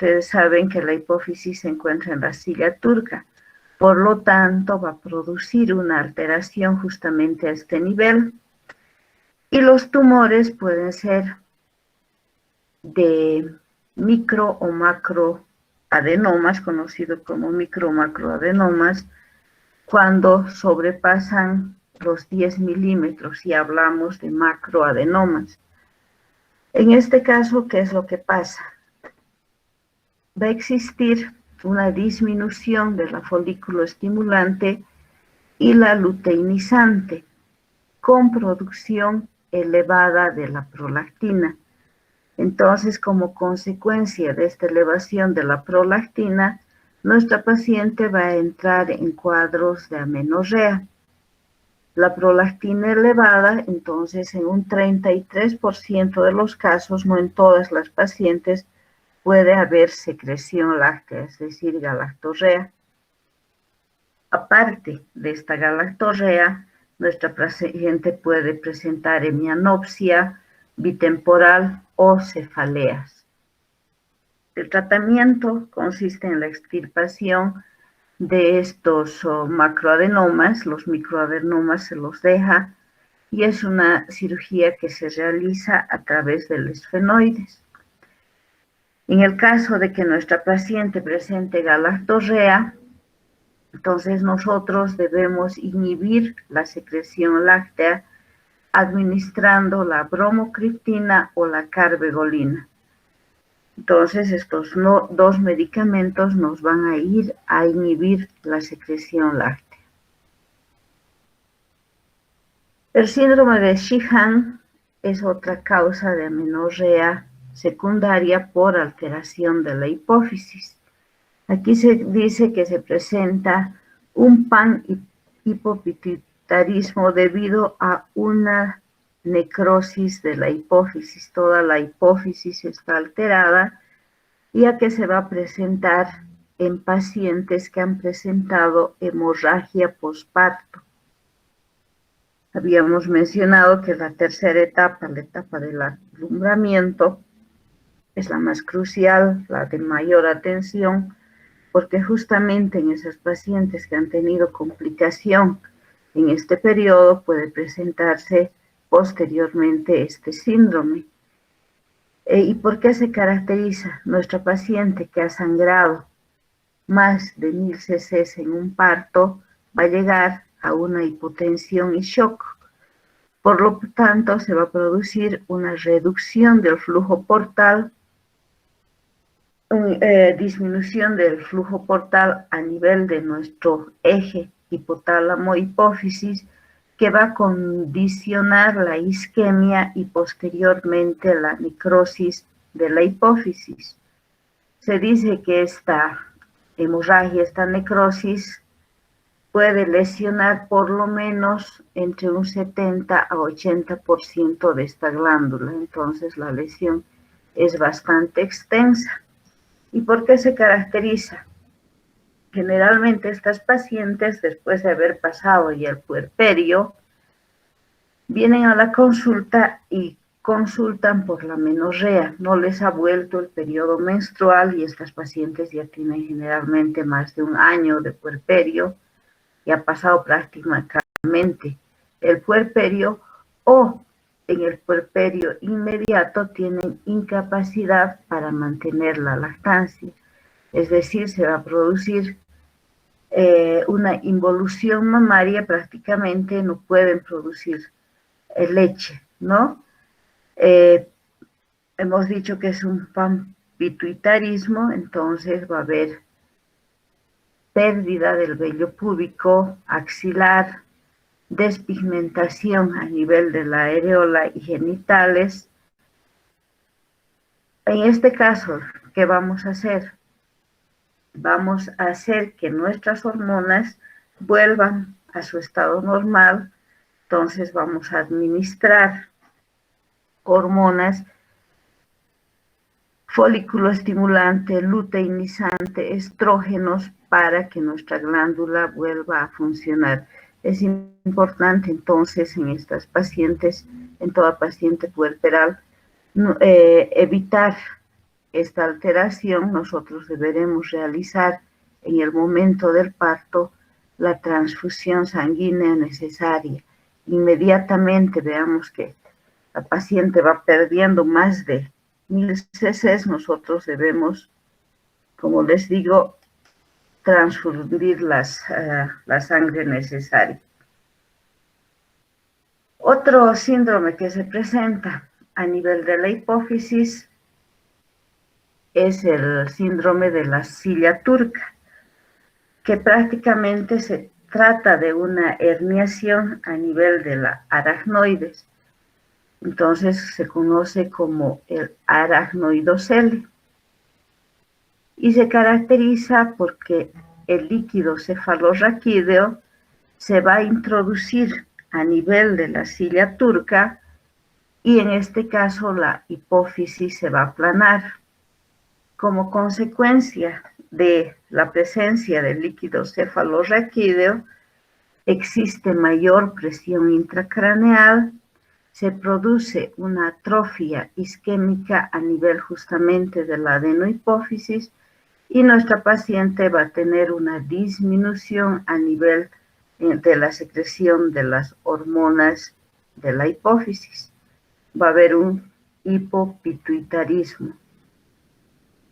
ustedes saben que la hipófisis se encuentra en la silla turca. Por lo tanto, va a producir una alteración justamente a este nivel. Y los tumores pueden ser de micro o macroadenomas, conocido como micro o macroadenomas, cuando sobrepasan los 10 milímetros y hablamos de macroadenomas. En este caso, ¿qué es lo que pasa? Va a existir una disminución de la folículo estimulante y la luteinizante con producción elevada de la prolactina. Entonces, como consecuencia de esta elevación de la prolactina, nuestra paciente va a entrar en cuadros de amenorrea. La prolactina elevada, entonces, en un 33% de los casos, no en todas las pacientes, puede haber secreción láctea, es decir, galactorrea. Aparte de esta galactorrea, nuestra paciente puede presentar hemianopsia bitemporal o cefaleas. El tratamiento consiste en la extirpación de estos macroadenomas. Los microadenomas se los deja y es una cirugía que se realiza a través del esfenoides. En el caso de que nuestra paciente presente galactorrea, entonces nosotros debemos inhibir la secreción láctea administrando la bromocriptina o la carbegolina. Entonces estos dos medicamentos nos van a ir a inhibir la secreción láctea. El síndrome de Sheehan es otra causa de amenorrea secundaria por alteración de la hipófisis. Aquí se dice que se presenta un panhipopituitarismo debido a una necrosis de la hipófisis. Toda la hipófisis está alterada, ya que se va a presentar en pacientes que han presentado hemorragia posparto. Habíamos mencionado que la tercera etapa, la etapa del alumbramiento, es la más crucial, la de mayor atención, porque justamente en esas pacientes que han tenido complicación en este periodo puede presentarse posteriormente este síndrome. ¿Y por qué se caracteriza? Nuestra paciente que ha sangrado más de 1000 cc en un parto va a llegar a una hipotensión y shock. Por lo tanto, se va a producir una reducción del flujo portal, disminución del flujo portal a nivel de nuestro eje hipotálamo-hipófisis, que va a condicionar la isquemia y posteriormente la necrosis de la hipófisis. Se dice que esta hemorragia, esta necrosis, puede lesionar por lo menos entre un 70 a 80% de esta glándula. Entonces la lesión es bastante extensa. ¿Y por qué se caracteriza? Generalmente estas pacientes, después de haber pasado ya el puerperio, vienen a la consulta y consultan por la menorrea. No les ha vuelto el periodo menstrual y estas pacientes ya tienen generalmente más de un año de puerperio y ha pasado prácticamente el puerperio, o en el puerperio inmediato tienen incapacidad para mantener la lactancia. Es decir, se va a producir una involución mamaria, prácticamente no pueden producir leche, ¿no? Hemos dicho que es un panpituitarismo, entonces va a haber pérdida del vello púbico, axilar, despigmentación a nivel de la areola y genitales. En este caso, ¿qué vamos a hacer? Vamos a hacer que nuestras hormonas vuelvan a su estado normal. Entonces vamos a administrar hormonas folículo estimulante, luteinizante, estrógenos, para que nuestra glándula vuelva a funcionar. Es importante entonces en estas pacientes, en toda paciente puerperal, evitar esta alteración, nosotros deberemos realizar en el momento del parto la transfusión sanguínea necesaria. Inmediatamente veamos que la paciente va perdiendo más de 1000 cc, nosotros debemos, como les digo, transfundir la sangre necesaria. Otro síndrome que se presenta a nivel de la hipófisis es el síndrome de la silla turca, que prácticamente se trata de una herniación a nivel de la aracnoides. Entonces se conoce como el aracnoidocele y se caracteriza porque el líquido cefalorraquídeo se va a introducir a nivel de la silla turca y en este caso la hipófisis se va a aplanar. Como consecuencia de la presencia del líquido cefalorraquídeo, existe mayor presión intracraneal, se produce una atrofia isquémica a nivel justamente de la adenohipófisis y nuestra paciente va a tener una disminución a nivel de la secreción de las hormonas de la hipófisis. Va a haber un hipopituitarismo.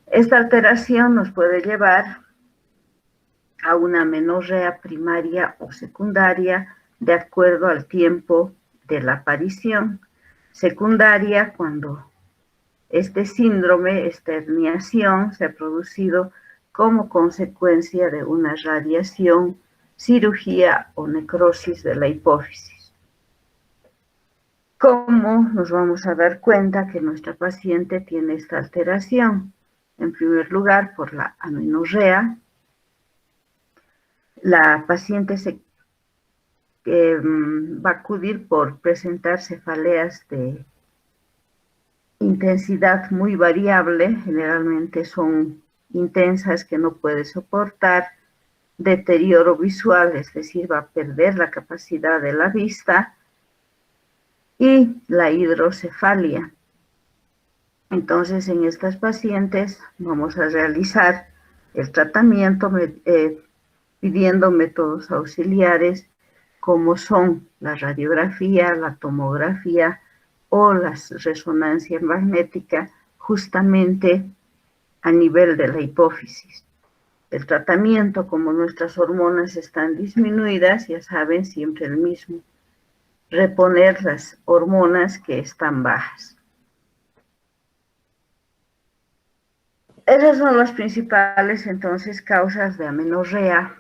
Esta alteración nos puede llevar a una amenorrea primaria o secundaria de acuerdo al tiempo de la aparición. Secundaria cuando este síndrome, esta herniación, se ha producido como consecuencia de una radiación, cirugía o necrosis de la hipófisis. ¿Cómo nos vamos a dar cuenta que nuestra paciente tiene esta alteración? En primer lugar, por la amenorrea. La paciente va a acudir por presentar cefaleas de intensidad muy variable, generalmente son intensas que no puede soportar, deterioro visual, es decir, va a perder la capacidad de la vista, y la hidrocefalia. Entonces, en estas pacientes vamos a realizar el tratamiento pidiendo métodos auxiliares como son la radiografía, la tomografía o la resonancia magnética, justamente a nivel de la hipófisis. El tratamiento, como nuestras hormonas están disminuidas, ya saben, siempre el mismo: reponer las hormonas que están bajas. Esas son las principales, entonces, causas de amenorrea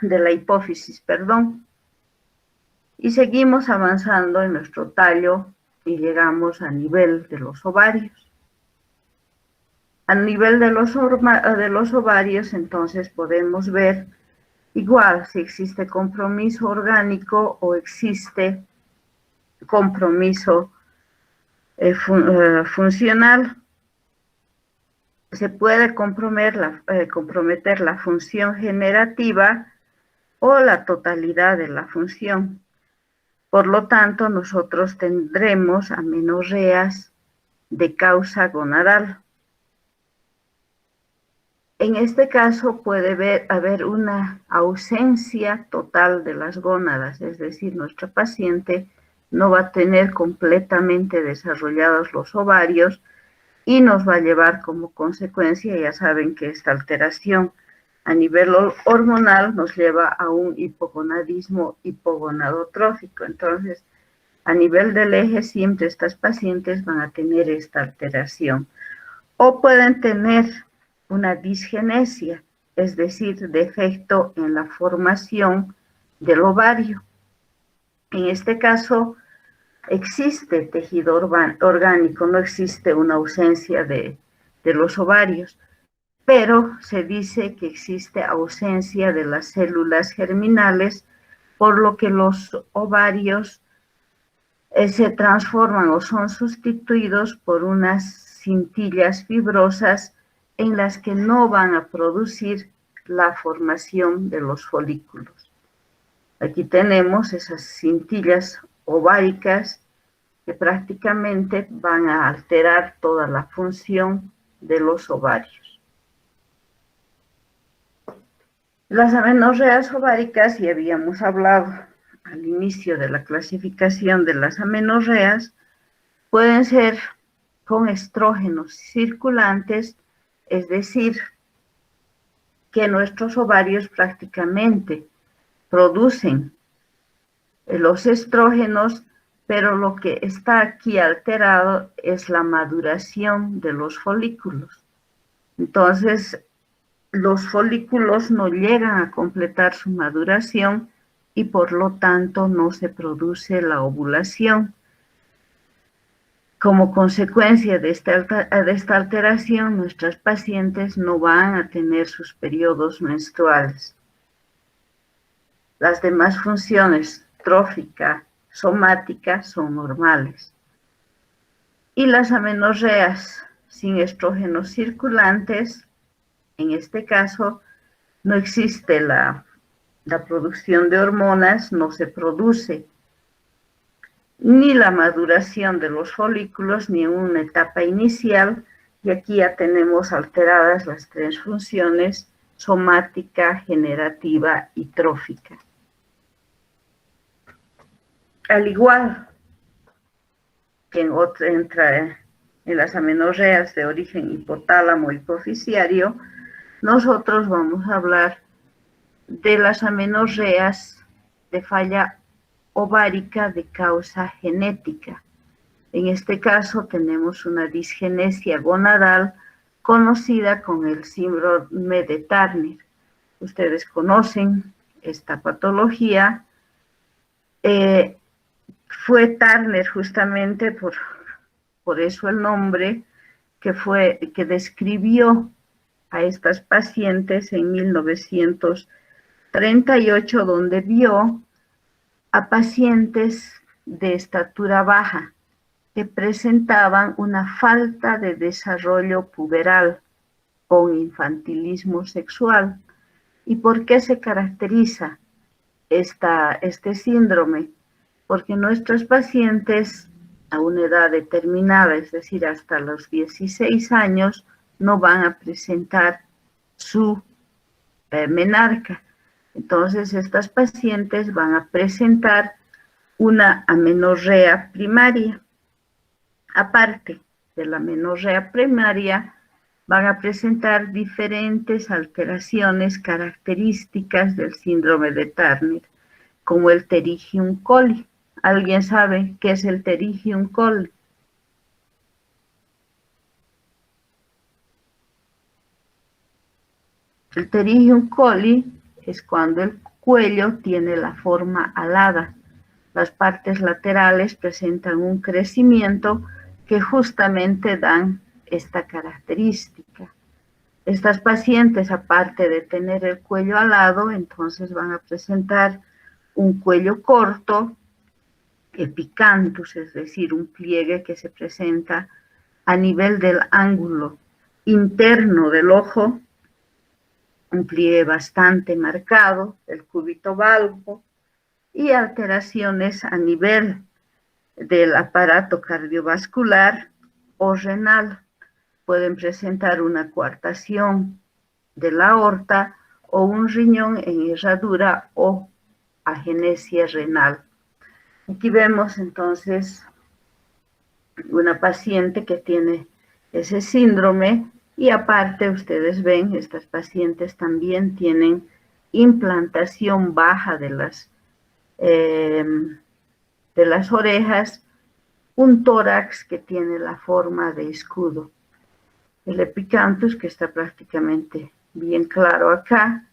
de la hipófisis, perdón. Y seguimos avanzando en nuestro tallo y llegamos a nivel de los ovarios. A nivel de los ovarios, entonces, podemos ver igual si existe compromiso orgánico o existe compromiso funcional. Se puede comprometer la función generativa o la totalidad de la función. Por lo tanto, nosotros tendremos amenorreas de causa gonadal. En este caso puede haber una ausencia total de las gónadas, es decir, nuestra paciente no va a tener completamente desarrollados los ovarios y nos va a llevar como consecuencia, ya saben que esta alteración a nivel hormonal nos lleva a un hipogonadismo hipogonadotrófico. Entonces, a nivel del eje, siempre estas pacientes van a tener esta alteración. O pueden tener una disgenesia, es decir, defecto en la formación del ovario. En este caso, existe tejido orgánico, no existe una ausencia de los ovarios, pero se dice que existe ausencia de las células germinales, por lo que los ovarios se transforman o son sustituidos por unas cintillas fibrosas en las que no van a producir la formación de los folículos. Aquí tenemos esas cintillas ováricas que prácticamente van a alterar toda la función de los ovarios. Las amenorreas ováricas, ya habíamos hablado al inicio de la clasificación de las amenorreas, pueden ser con estrógenos circulantes, es decir, que nuestros ovarios prácticamente producen los estrógenos, pero lo que está aquí alterado es la maduración de los folículos. Entonces, los folículos no llegan a completar su maduración y por lo tanto no se produce la ovulación. Como consecuencia de esta alteración, nuestras pacientes no van a tener sus periodos menstruales. Las demás funciones, trófica, somática, son normales. Y las amenorreas sin estrógenos circulantes, en este caso, no existe la producción de hormonas, no se produce ni la maduración de los folículos, ni en una etapa inicial, y aquí ya tenemos alteradas las tres funciones, somática, generativa y trófica. Al igual que en las amenorreas de origen hipotálamo hipofisiario, nosotros vamos a hablar de las amenorreas de falla ovárica de causa genética. En este caso tenemos una disgenesia gonadal conocida con el síndrome de Turner. Ustedes conocen esta patología. Fue Turner justamente por eso el nombre que describió a estas pacientes en 1938, donde vio a pacientes de estatura baja que presentaban una falta de desarrollo puberal con infantilismo sexual. ¿Y por qué se caracteriza este síndrome? Porque nuestros pacientes a una edad determinada, es decir, hasta los 16 años, no van a presentar su menarca. Entonces, estas pacientes van a presentar una amenorrea primaria. Aparte de la amenorrea primaria, van a presentar diferentes alteraciones características del síndrome de Turner, como el pterigium coli. ¿Alguien sabe qué es el pterigium coli? El pterigium coli es cuando el cuello tiene la forma alada. Las partes laterales presentan un crecimiento que justamente dan esta característica. Estas pacientes, aparte de tener el cuello alado, entonces van a presentar un cuello corto, epicanthus, es decir, un pliegue que se presenta a nivel del ángulo interno del ojo, un pliegue bastante marcado, el cúbito valvo, y alteraciones a nivel del aparato cardiovascular o renal. Pueden presentar una coartación de la aorta o un riñón en herradura o agenesia renal. Aquí vemos entonces una paciente que tiene ese síndrome y aparte ustedes ven, estas pacientes también tienen implantación baja de las orejas, un tórax que tiene la forma de escudo. El epicanthus que está prácticamente bien claro acá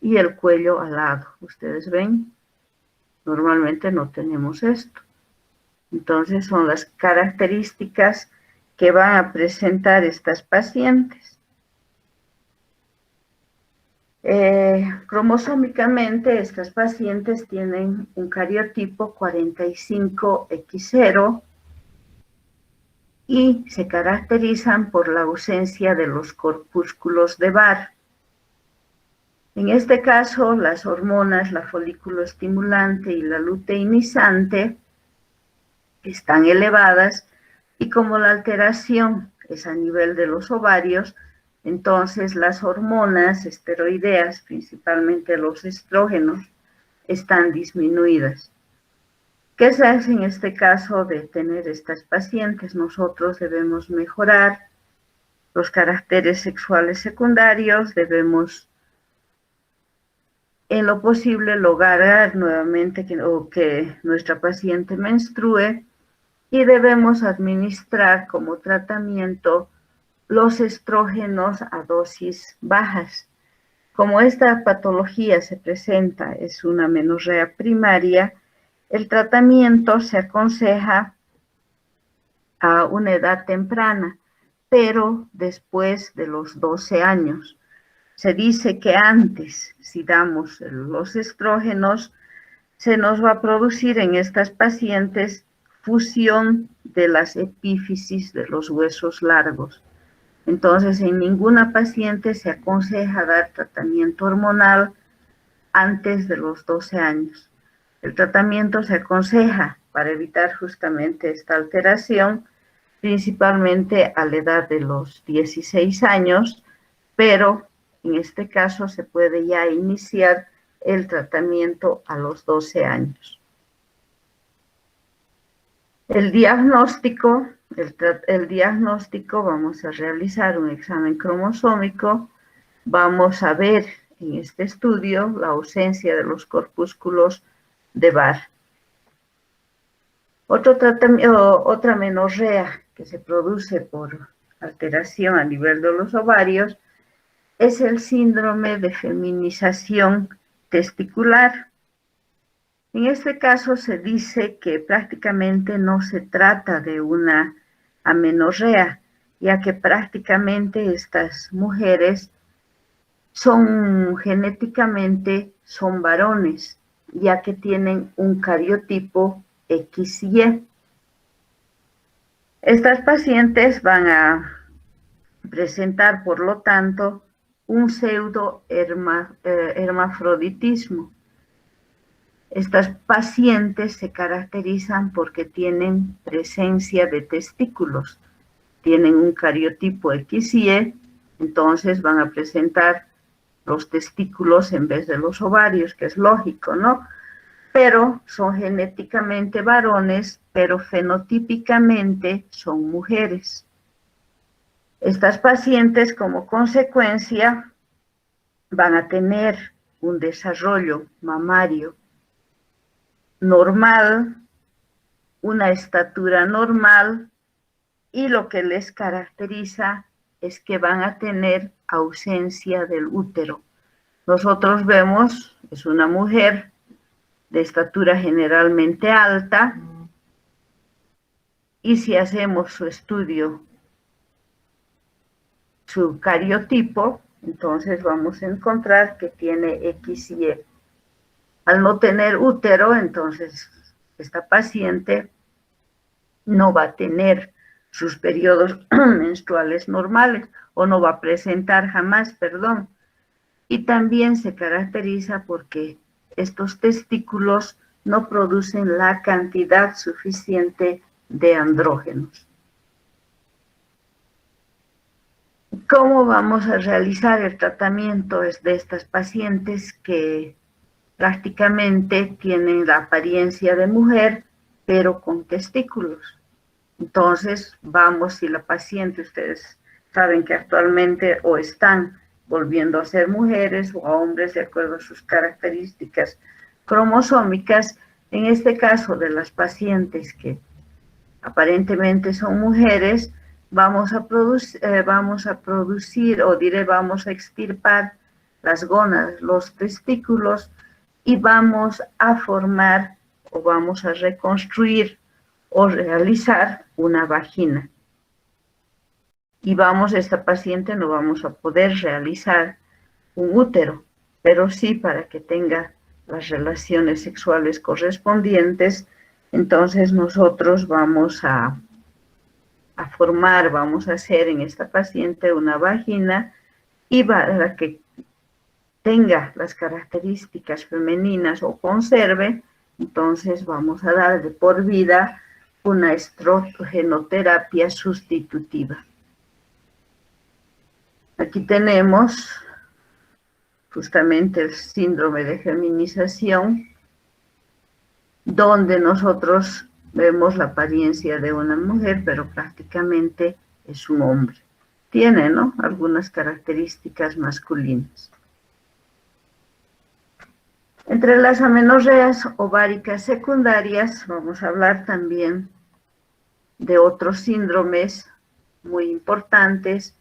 y el cuello alado. Ustedes ven, normalmente no tenemos esto. Entonces son las características que van a presentar estas pacientes. Cromosómicamente estas pacientes tienen un cariotipo 45X0 y se caracterizan por la ausencia de los corpúsculos de Barr. En este caso, las hormonas, la folículo estimulante y la luteinizante, están elevadas, y como la alteración es a nivel de los ovarios, entonces las hormonas esteroideas, principalmente los estrógenos, están disminuidas. ¿Qué se hace en este caso de tener estas pacientes? Nosotros debemos mejorar los caracteres sexuales secundarios, debemos en lo posible lograr nuevamente que nuestra paciente menstrue, y debemos administrar como tratamiento los estrógenos a dosis bajas. Como esta patología se presenta, es una amenorrea primaria, el tratamiento se aconseja a una edad temprana, pero después de los 12 años. Se dice que antes, si damos los estrógenos, se nos va a producir en estas pacientes fusión de las epífisis de los huesos largos. Entonces, en ninguna paciente se aconseja dar tratamiento hormonal antes de los 12 años. El tratamiento se aconseja para evitar justamente esta alteración, principalmente a la edad de los 16 años, pero en este caso se puede ya iniciar el tratamiento a los 12 años. El diagnóstico, vamos a realizar un examen cromosómico, vamos a ver en este estudio la ausencia de los corpúsculos de Barr. Otra amenorrea que se produce por alteración a nivel de los ovarios es el síndrome de feminización testicular. En este caso se dice que prácticamente no se trata de una amenorrea, ya que prácticamente estas mujeres genéticamente son varones, ya que tienen un cariotipo XY. Estas pacientes van a presentar, por lo tanto, un pseudo hermafroditismo. Estas pacientes se caracterizan porque tienen presencia de testículos, tienen un cariotipo XY, entonces van a presentar los testículos en vez de los ovarios, que es lógico, ¿no? Pero son genéticamente varones, pero fenotípicamente son mujeres. Estas pacientes, como consecuencia, van a tener un desarrollo mamario normal, una estatura normal, y lo que les caracteriza es que van a tener ausencia del útero. Nosotros vemos, es una mujer de estatura generalmente alta, y si hacemos su estudio, su cariotipo, entonces vamos a encontrar que tiene XY. Al no tener útero, entonces esta paciente no va a tener sus periodos menstruales normales, o no va a presentar jamás, perdón. Y también se caracteriza porque estos testículos no producen la cantidad suficiente de andrógenos. ¿Cómo vamos a realizar el tratamiento de estas pacientes que prácticamente tienen la apariencia de mujer, pero con testículos? Entonces, si la paciente, ustedes saben que actualmente o están volviendo a ser mujeres o a hombres de acuerdo a sus características cromosómicas, en este caso de las pacientes que aparentemente son mujeres, vamos a extirpar las gónadas, los testículos, y vamos a formar o vamos a reconstruir o realizar una vagina. Y esta paciente no vamos a poder realizar un útero, pero sí para que tenga las relaciones sexuales correspondientes. Entonces nosotros vamos a hacer en esta paciente una vagina, y para que tenga las características femeninas o conserve, entonces vamos a dar de por vida una estrogenoterapia sustitutiva. Aquí tenemos justamente el síndrome de feminización, donde nosotros vemos la apariencia de una mujer, pero prácticamente es un hombre. Tiene, ¿no?, algunas características masculinas. Entre las amenorreas ováricas secundarias vamos a hablar también de otros síndromes muy importantes,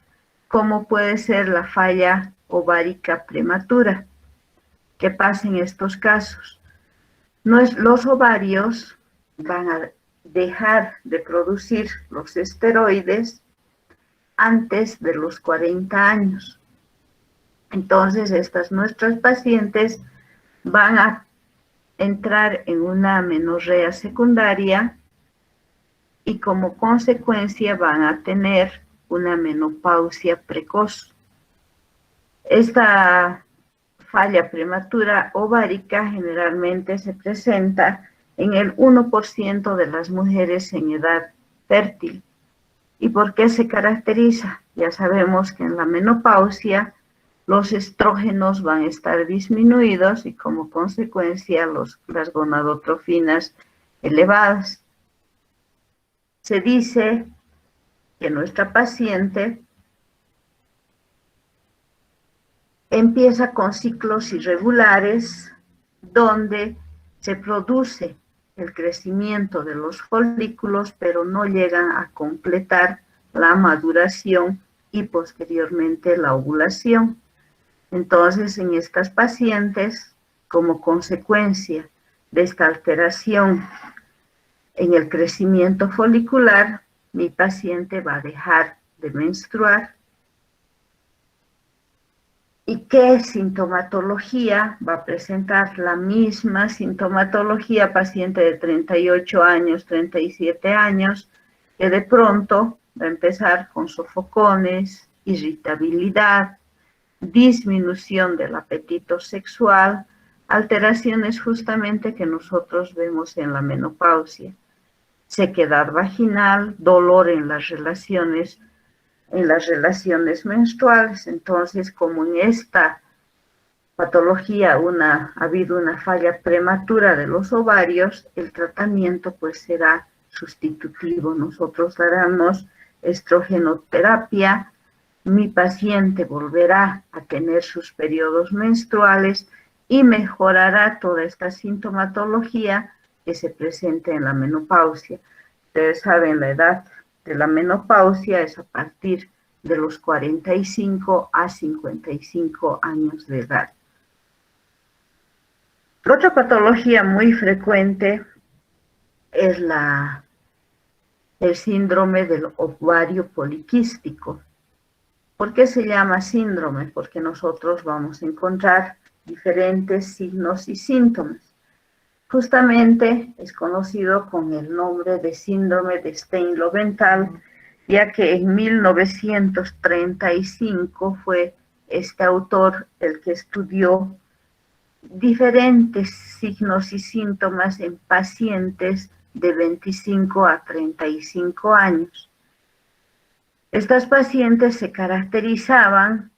como puede ser la falla ovárica prematura. ¿Qué pasa en estos casos? Los ovarios van a dejar de producir los esteroides antes de los 40 años. Entonces, nuestras pacientes van a entrar en una amenorrea secundaria y como consecuencia van a tener una menopausia precoz. Esta falla prematura ovárica generalmente se presenta en el 1% de las mujeres en edad fértil. ¿Y por qué se caracteriza? Ya sabemos que en la menopausia los estrógenos van a estar disminuidos y como consecuencia las gonadotrofinas elevadas. Se dice que nuestra paciente empieza con ciclos irregulares donde se produce el crecimiento de los folículos, pero no llegan a completar la maduración y posteriormente la ovulación. Entonces, en estas pacientes, como consecuencia de esta alteración en el crecimiento folicular, mi paciente va a dejar de menstruar. ¿Y qué sintomatología va a presentar? La misma sintomatología, paciente de 38 años, 37 años, que de pronto va a empezar con sofocones, irritabilidad, disminución del apetito sexual, alteraciones justamente que nosotros vemos en la menopausia, sequedad vaginal, dolor en las relaciones menstruales. Entonces, como en esta patología ha habido una falla prematura de los ovarios, el tratamiento pues será sustitutivo. Nosotros daremos estrogenoterapia, mi paciente volverá a tener sus periodos menstruales y mejorará toda esta sintomatología que se presenta en la menopausia. Ustedes saben, la edad de la menopausia es a partir de los 45 a 55 años de edad. Otra patología muy frecuente es el síndrome del ovario poliquístico. ¿Por qué se llama síndrome? Porque nosotros vamos a encontrar diferentes signos y síntomas. Justamente es conocido con el nombre de síndrome de Stein-Lowenthal, ya que en 1935 fue este autor el que estudió diferentes signos y síntomas en pacientes de 25 a 35 años. Estas pacientes se caracterizaban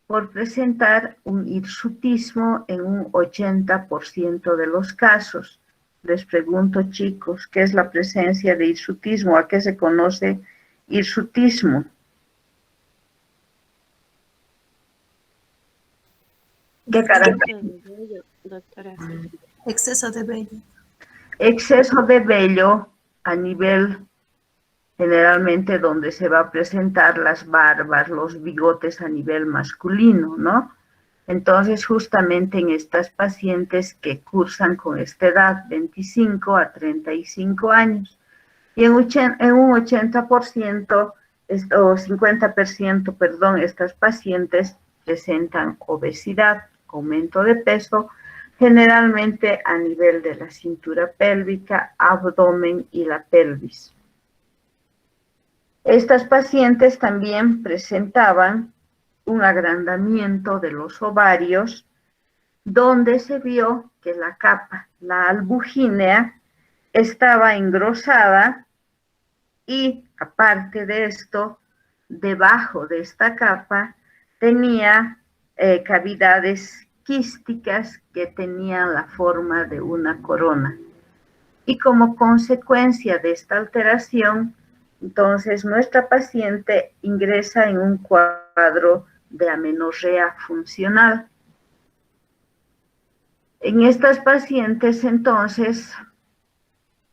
por presentar un hirsutismo en un 80% de los casos. Les pregunto, chicos, ¿qué es la presencia de hirsutismo? ¿A qué se conoce hirsutismo? ¿Qué característica? Doctora. Exceso de vello. Exceso de vello a nivel, generalmente donde se va a presentar las barbas, los bigotes a nivel masculino, ¿no? Entonces, justamente en estas pacientes que cursan con esta edad, 25 a 35 años, y en un 80% o 50%, perdón, estas pacientes presentan obesidad, aumento de peso, generalmente a nivel de la cintura pélvica, abdomen y la pelvis. Estas pacientes también presentaban un agrandamiento de los ovarios, donde se vio que la capa, la albugínea, estaba engrosada y aparte de esto, debajo de esta capa tenía cavidades quísticas que tenían la forma de una corona. Y como consecuencia de esta alteración, entonces nuestra paciente ingresa en un cuadro de amenorrea funcional. En estas pacientes entonces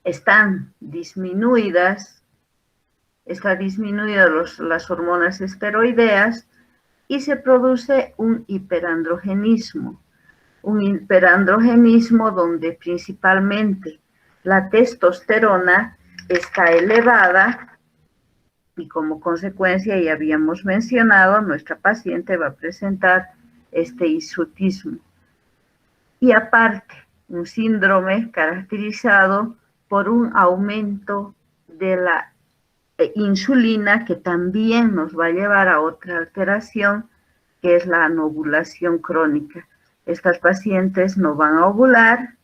están disminuidas las hormonas esteroideas y se produce un hiperandrogenismo donde principalmente la testosterona está elevada y como consecuencia, ya habíamos mencionado, nuestra paciente va a presentar este hirsutismo. Y aparte, un síndrome caracterizado por un aumento de la insulina que también nos va a llevar a otra alteración, que es la anovulación crónica. Estas pacientes no van a ovular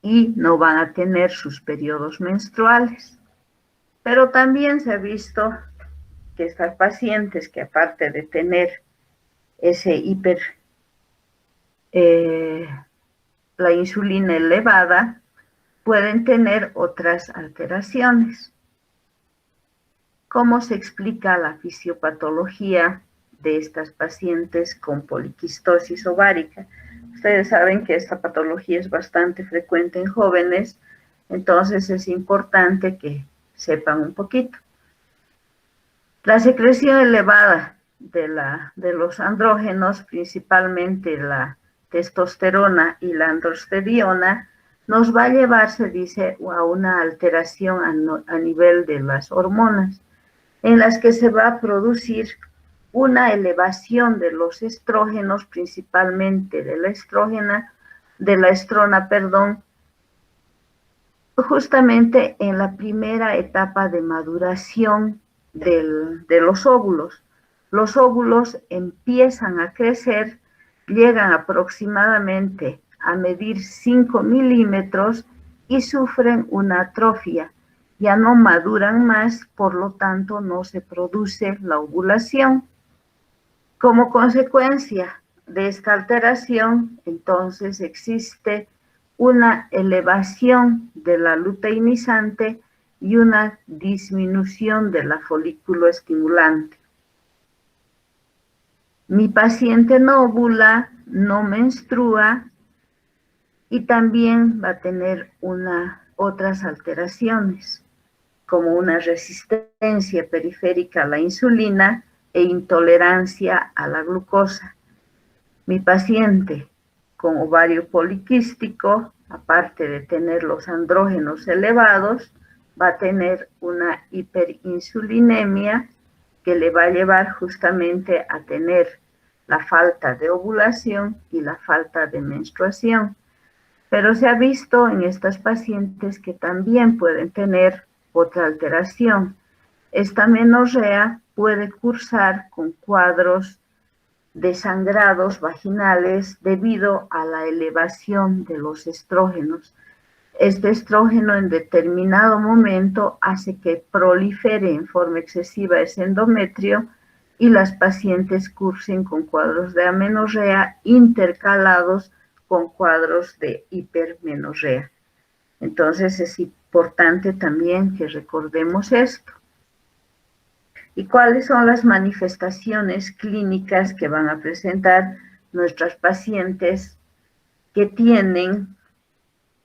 y no van a tener sus periodos menstruales. Pero también se ha visto que estas pacientes que aparte de tener ese la insulina elevada, pueden tener otras alteraciones. ¿Cómo se explica la fisiopatología de estas pacientes con poliquistosis ovárica? Ustedes saben que esta patología es bastante frecuente en jóvenes, entonces es importante que sepan un poquito. La secreción elevada de los andrógenos, principalmente la testosterona y la androstenediona, nos va a llevar, se dice, a una alteración a nivel de las hormonas, en las que se va a producir una elevación de los estrógenos, principalmente de la estrona, justamente en la primera etapa de maduración de los óvulos. Los óvulos empiezan a crecer, llegan aproximadamente a medir 5 milímetros y sufren una atrofia. Ya no maduran más, por lo tanto no se produce la ovulación. Como consecuencia de esta alteración, entonces existe una elevación de la luteinizante y una disminución de la folículo estimulante. Mi paciente no ovula, no menstrua y también va a tener otras alteraciones, como una resistencia periférica a la insulina e intolerancia a la glucosa. Mi paciente con ovario poliquístico, aparte de tener los andrógenos elevados, va a tener una hiperinsulinemia que le va a llevar justamente a tener la falta de ovulación y la falta de menstruación. Pero se ha visto en estas pacientes que también pueden tener otra alteración. Esta menorrea puede cursar con cuadros de sangrados vaginales debido a la elevación de los estrógenos. Este estrógeno en determinado momento hace que prolifere en forma excesiva ese endometrio y las pacientes cursen con cuadros de amenorrea intercalados con cuadros de hipermenorrea. Entonces es importante también que recordemos esto. ¿Y cuáles son las manifestaciones clínicas que van a presentar nuestras pacientes que tienen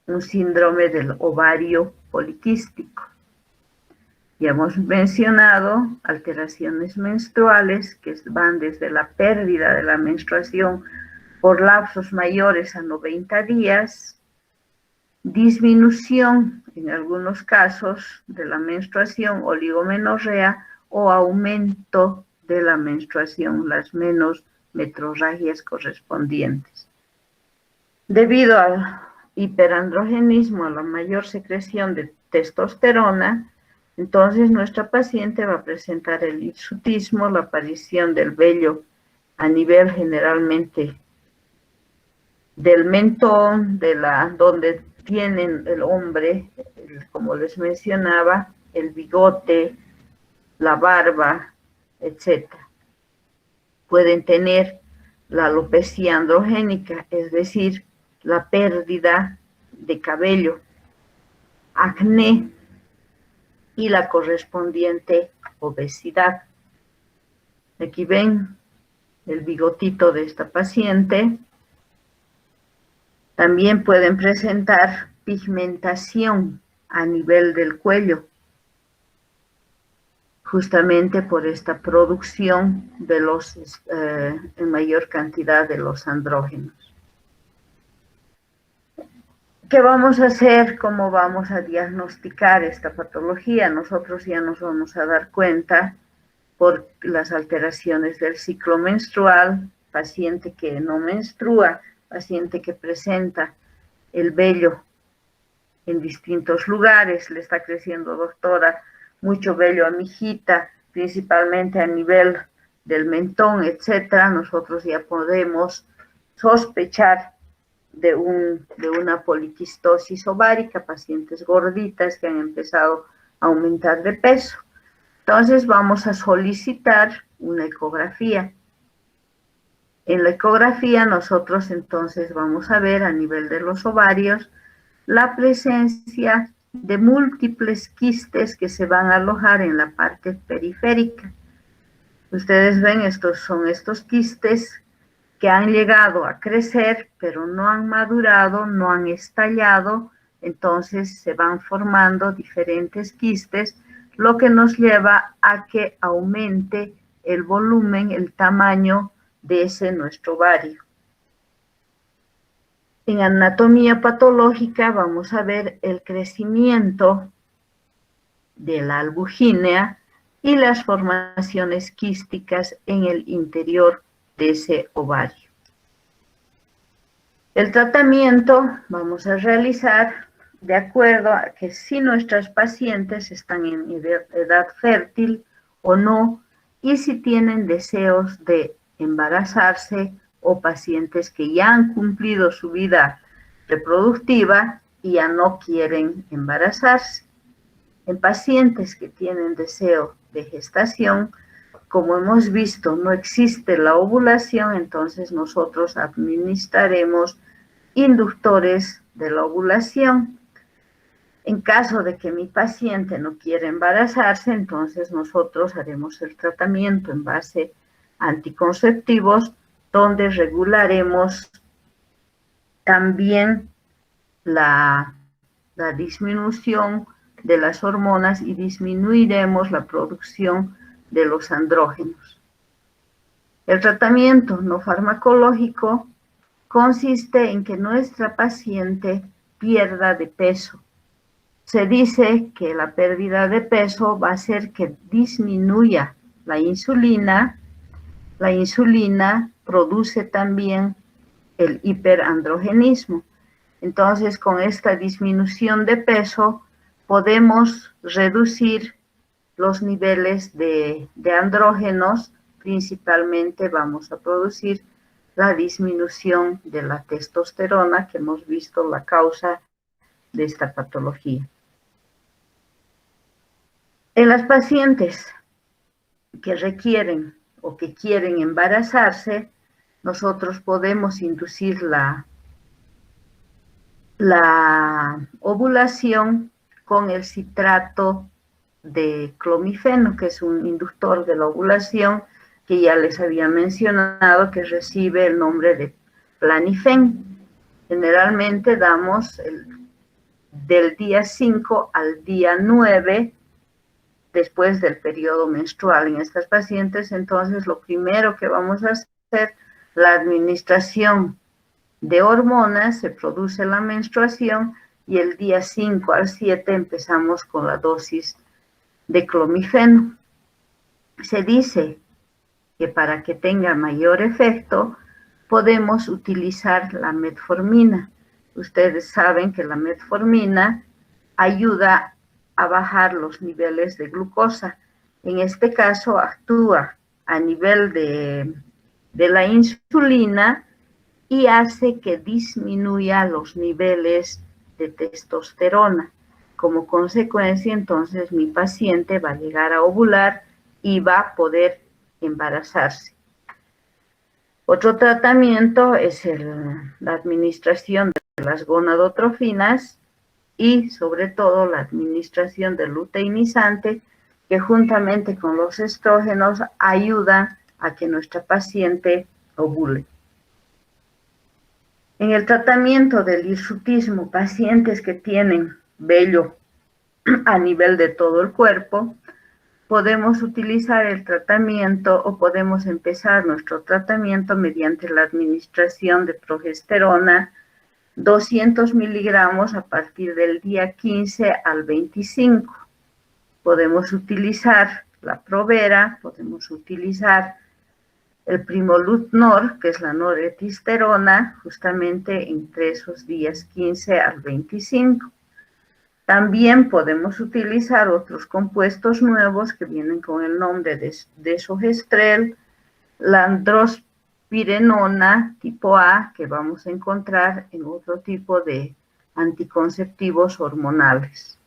un síndrome del ovario poliquístico? Ya hemos mencionado alteraciones menstruales que van desde la pérdida de la menstruación por lapsos mayores a 90 días, disminución en algunos casos de la menstruación, oligomenorrea, o aumento de la menstruación, las menorragias correspondientes. Debido al hiperandrogenismo, a la mayor secreción de testosterona, entonces nuestra paciente va a presentar el hirsutismo, la aparición del vello a nivel generalmente del mentón, donde tienen el hombre, como les mencionaba, el bigote, la barba, etc. Pueden tener la alopecia androgénica, es decir, la pérdida de cabello, acné y la correspondiente obesidad. Aquí ven el bigotito de esta paciente. También pueden presentar pigmentación a nivel del cuello, justamente por esta producción de en mayor cantidad de los andrógenos. ¿Qué vamos a hacer? ¿Cómo vamos a diagnosticar esta patología? Nosotros ya nos vamos a dar cuenta por las alteraciones del ciclo menstrual, paciente que no menstrua, paciente que presenta el vello en distintos lugares, le está creciendo, doctora, mucho vello a mi hijita, principalmente a nivel del mentón, etcétera. Nosotros ya podemos sospechar de una poliquistosis ovárica, pacientes gorditas que han empezado a aumentar de peso. Entonces vamos a solicitar una ecografía. En la ecografía nosotros entonces vamos a ver a nivel de los ovarios la presencia de múltiples quistes que se van a alojar en la parte periférica. Ustedes ven, son estos quistes que han llegado a crecer, pero no han madurado, no han estallado, entonces se van formando diferentes quistes, lo que nos lleva a que aumente el volumen, el tamaño de ese nuestro ovario. En anatomía patológica vamos a ver el crecimiento de la albugínea y las formaciones quísticas en el interior de ese ovario. El tratamiento vamos a realizar de acuerdo a que si nuestras pacientes están en edad fértil o no, y si tienen deseos de embarazarse o pacientes que ya han cumplido su vida reproductiva y ya no quieren embarazarse. En pacientes que tienen deseo de gestación, como hemos visto, no existe la ovulación, entonces nosotros administraremos inductores de la ovulación. En caso de que mi paciente no quiera embarazarse, entonces nosotros haremos el tratamiento en base a anticonceptivos, donde regularemos también la disminución de las hormonas y disminuiremos la producción de los andrógenos. El tratamiento no farmacológico consiste en que nuestra paciente pierda de peso. Se dice que la pérdida de peso va a hacer que disminuya la insulina. La insulina produce también el hiperandrogenismo. Entonces, con esta disminución de peso, podemos reducir los niveles de andrógenos. Principalmente vamos a producir la disminución de la testosterona, que hemos visto la causa de esta patología. En las pacientes que requieren o que quieren embarazarse, nosotros podemos inducir la ovulación con el citrato de clomifeno, que es un inductor de la ovulación que ya les había mencionado, que recibe el nombre de Planifen. Generalmente damos del día 5 al día 9 después del periodo menstrual en estas pacientes. Entonces, lo primero que vamos a hacer, la administración de hormonas, se produce la menstruación y el día 5 al 7 empezamos con la dosis de clomifeno. Se dice que para que tenga mayor efecto podemos utilizar la metformina. Ustedes saben que la metformina ayuda a bajar los niveles de glucosa. En este caso actúa a nivel de la insulina y hace que disminuya los niveles de testosterona. Como consecuencia, entonces, mi paciente va a llegar a ovular y va a poder embarazarse. Otro tratamiento es la administración de las gonadotrofinas y, sobre todo, la administración del luteinizante, que juntamente con los estrógenos ayuda a que nuestra paciente ovule. En el tratamiento del hirsutismo, pacientes que tienen vello a nivel de todo el cuerpo, podemos utilizar el tratamiento o podemos empezar nuestro tratamiento mediante la administración de progesterona, 200 miligramos a partir del día 15 al 25. Podemos utilizar la Provera, podemos utilizar el Primolutnor, que es la noretestosterona, justamente entre esos días 15 al 25. También podemos utilizar otros compuestos nuevos que vienen con el nombre de desogestrel, la androspirenona tipo A, que vamos a encontrar en otro tipo de anticonceptivos hormonales.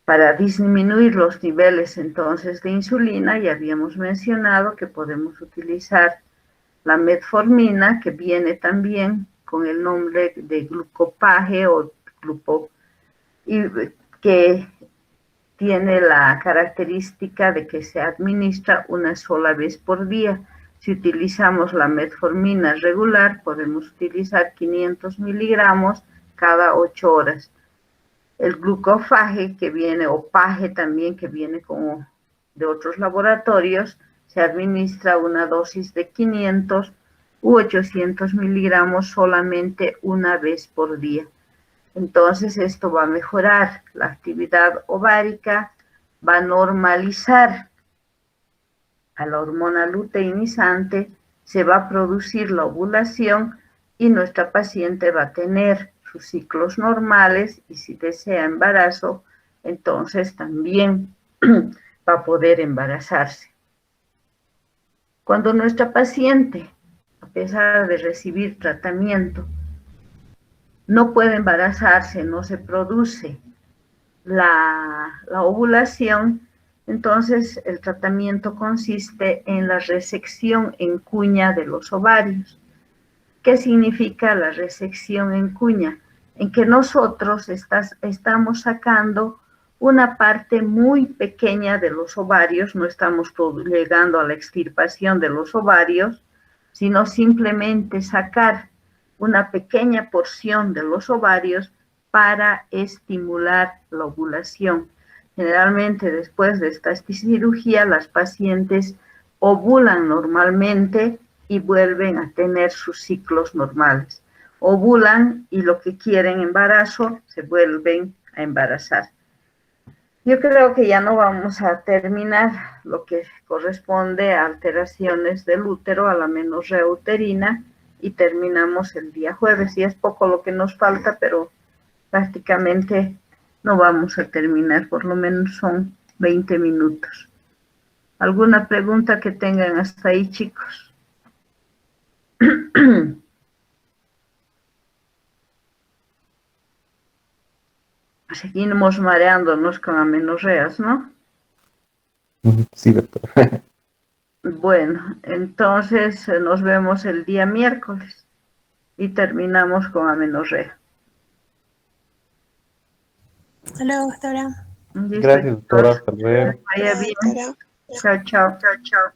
Para disminuir los niveles entonces de insulina, ya habíamos mencionado que podemos utilizar la metformina, que viene también con el nombre de glucopaje o y que tiene la característica de que se administra una sola vez por día. Si utilizamos la metformina regular, podemos utilizar 500 miligramos cada 8 horas. El glucofaje que viene, o paje también, que viene como de otros laboratorios, se administra una dosis de 500 u 800 miligramos solamente una vez por día. Entonces esto va a mejorar la actividad ovárica, va a normalizar a la hormona luteinizante, se va a producir la ovulación y nuestra paciente va a tener sus ciclos normales y si desea embarazo, entonces también va a poder embarazarse. Cuando nuestra paciente, a pesar de recibir tratamiento, no puede embarazarse, no se produce la ovulación, entonces el tratamiento consiste en la resección en cuña de los ovarios. ¿Qué significa la resección en cuña? En que nosotros estamos sacando una parte muy pequeña de los ovarios, no estamos llegando a la extirpación de los ovarios, sino simplemente sacar una pequeña porción de los ovarios para estimular la ovulación. Generalmente después de esta cirugía las pacientes ovulan normalmente y vuelven a tener sus ciclos normales. Ovulan y lo que quieren embarazo se vuelven a embarazar. Yo creo que ya no vamos a terminar lo que corresponde a alteraciones del útero, a la menorrea uterina, y terminamos el día jueves. Y es poco lo que nos falta, pero prácticamente no vamos a terminar, por lo menos son 20 minutos. ¿Alguna pregunta que tengan hasta ahí, chicos? Seguimos mareándonos con amenorreas, ¿no? Sí, doctor. Bueno, entonces nos vemos el día miércoles y terminamos con amenorrea. Hasta luego, doctora. Listo, Gracias, doctora. chicos. Hasta luego. Vaya bien. Chao, chao. Chao, chao.